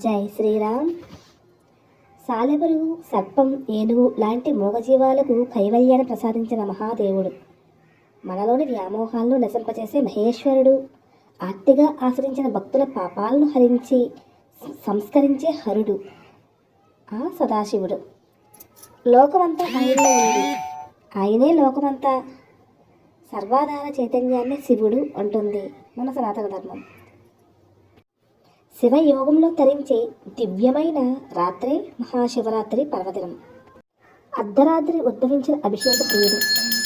జై శ్రీరామ్. సాలెపురుగు, సర్పం, ఏనుగు లాంటి మూగజీవాలకు కైవల్యాన్ని ప్రసాదించిన మహాదేవుడు, మనలోని వ్యామోహాలను నశింపచేసే మహేశ్వరుడు, ఆర్తిగా ఆశ్రయించిన భక్తుల పాపాలను హరించి సంస్కరించే హరుడు ఆ సదాశివుడు. లోకమంతా ఆయనలో ఉంది, ఆయనే లోకమంతా. సర్వాధార చైతన్యాన్ని శివుడు అంటుంది మన సనాతన ధర్మం. శివయోగంలో తరించే దివ్యమైన రాత్రే మహాశివరాత్రి పర్వదినం. అర్ధరాత్రి ఉద్భవించిన అభిషేక ప్రియుడు,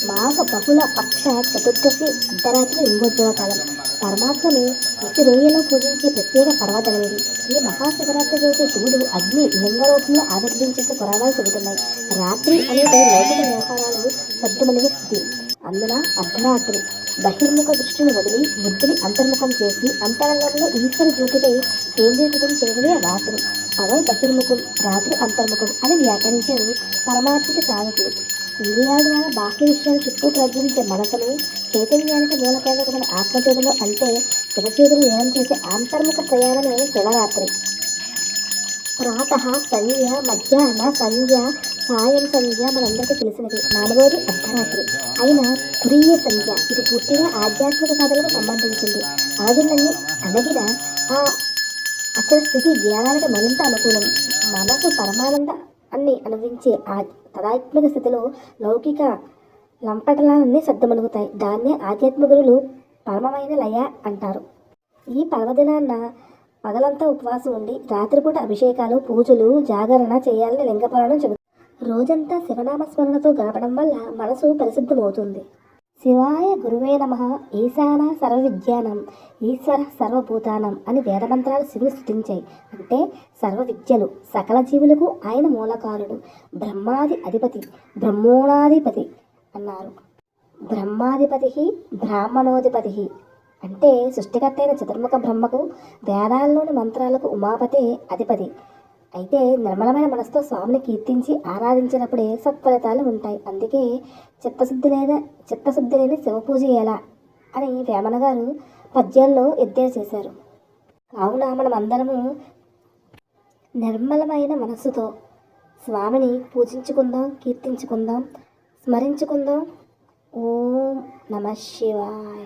మాఘ బహుళ పక్ష చతుర్దశి అర్ధరాత్రి ఇంగోద్భవ కాలం. పరమాత్మను ప్రతి రోజులో పూజించే ప్రత్యేక పర్వదినమిది. ఈ మహాశివరాత్రి రోజు శివుడు అగ్ని లింగరూపంలో ఆవిర్భవించేట్టు పురాణాలు చెబుతున్నాయి. రాత్రి అనేది లౌకిక వ్యవహారాలు సద్దుమలిగే స్థితి. అందున అర్ధరాత్రి బహిర్ముఖ దృష్టిని వదిలి బుద్ధిని అంతర్ముఖం చేసి అంతరంగంలో ఈశ్వర జ్యోతిపై కేంద్రీకృతం చేయడమే రాత్రి. పగలు బహిర్ముఖం, రాత్రి అంతర్ముఖం అని వ్యాఖ్యానించారు పరమాత్మిక సాధకులు. ఇంద్రియాల ద్వారా బాహ్య విషయాల చుట్టూ ప్రజ్వలించే మనసును చైతన్యానికి మూల కేంద్రమైన ఆత్మజ్యోతిలో అంటే శివజ్యోతిని లీనం చేసే అంతర్ముఖ ప్రయాణమే శివరాత్రి. ప్రాతః సంధ్య, మధ్యాహ్న సంధ్య, సాయం సంధ్య మనందరికీ తెలిసినది. నాలుగోది అర్ధరాత్రి అయిన తురీయ సంధ్య. ఇది పూర్తిగా ఆధ్యాత్మిక సాధనకు సంబంధించింది. ఆదులన్నీ అణగిన ఆ అచల స్థితి జ్ఞానానికి మరింత అనుకూలం. మనసు పరమానంద అన్ని అనుభవించే ఆ తదాత్మిక స్థితిలో లౌకిక లంపటలన్నీ సద్దుమణుగుతాయి. దాన్నే ఆధ్యాత్మికులు పరమమైన లయ అంటారు. ఈ పర్వదినాన్న పగలంతా ఉపవాసం ఉండి రాత్రిపూట అభిషేకాలు, పూజలు, జాగరణ చేయాలని లింగపురాణం చెబుతుంది. రోజంతా శివనామస్మరణతో గడపడం వల్ల మనసు పరిశుద్ధమవుతుంది. శివాయ గురువే నమః, ఈశాన సర్వవిద్యానం, ఈశ్వర సర్వభూతానం అని వేదమంత్రాలు శివుని స్తుతించాయి. అంటే సర్వ విద్యలు, సకల జీవులకు ఆయన మూలకారుడు. బ్రహ్మాది అధిపతి, బ్రహ్మోణాధిపతి అన్నారు. బ్రహ్మాధిపతి, బ్రాహ్మణోధిపతి అంటే సృష్టికర్త అయిన చతుర్ముఖ బ్రహ్మకు, వేదాల్లోని మంత్రాలకు ఉమాపతే అధిపతి. అయితే నిర్మలమైన మనసుతో స్వామిని కీర్తించి ఆరాధించినప్పుడే సత్ఫలితాలు ఉంటాయి. అందుకే చిత్తశుద్ధి లేని శివపూజ ఎలా అని వేమన గారు పద్యాల్లో ఎద్దేవా చేశారు. కావున మనమందరము నిర్మలమైన మనస్సుతో స్వామిని పూజించుకుందాం, కీర్తించుకుందాం, స్మరించుకుందాం. ఓం నమః శివాయ.